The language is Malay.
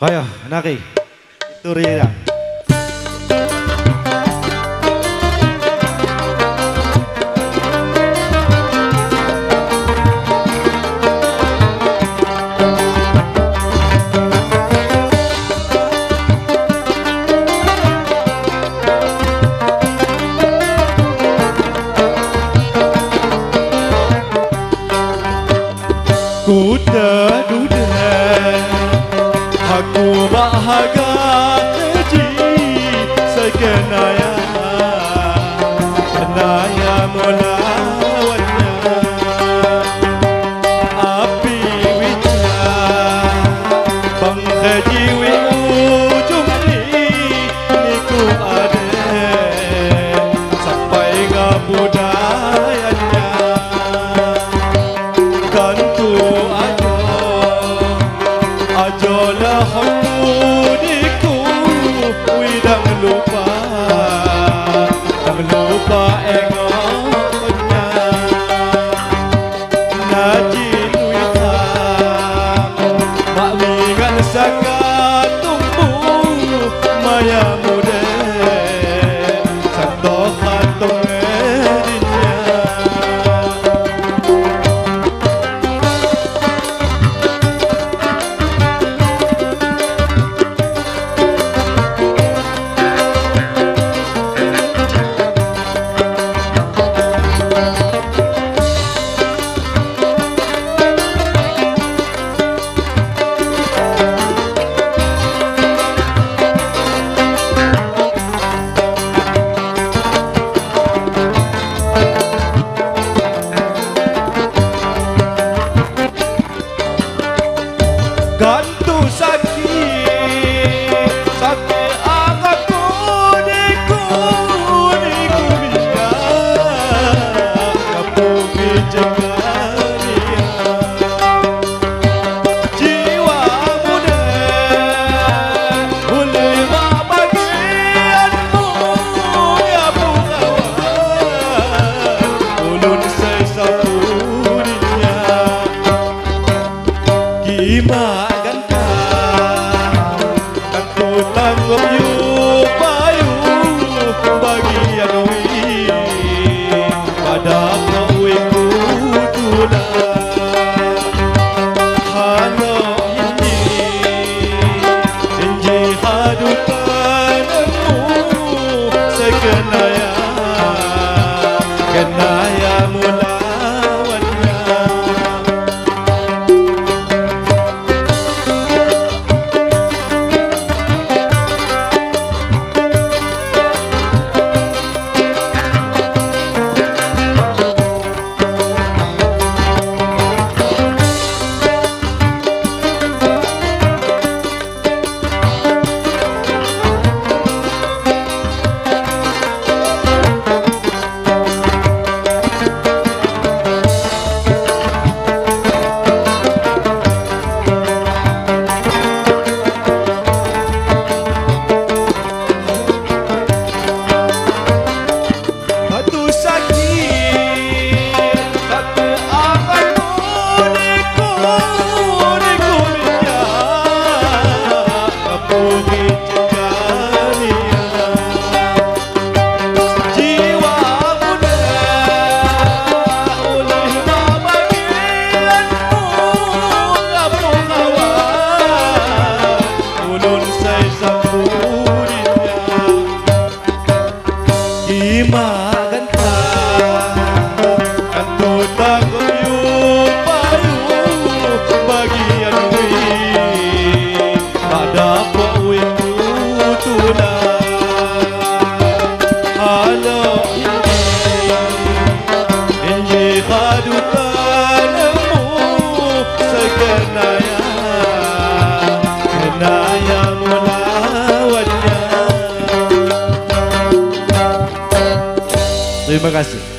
Ayo, nari. Itu dia. Kuda duda aku bahagia keji sekenaya kenaya melawannya api wita penghaji wi ujung ni ku ada sampai ke budayanya gantu ajolah hamudiku widang lupa engoknya najin wita mak mingan sakat tumbuh maya muda santo kantong gantu sakit anakku niku bisa kapu bijakania jiwa muda boleh bagianmu ya bukawan ulun sesapurinya gimana tanggup yu payu bagian wi pada kowe kuduna halo ini inji hadutanmu sekenaya kenaya melawannya terima kasih.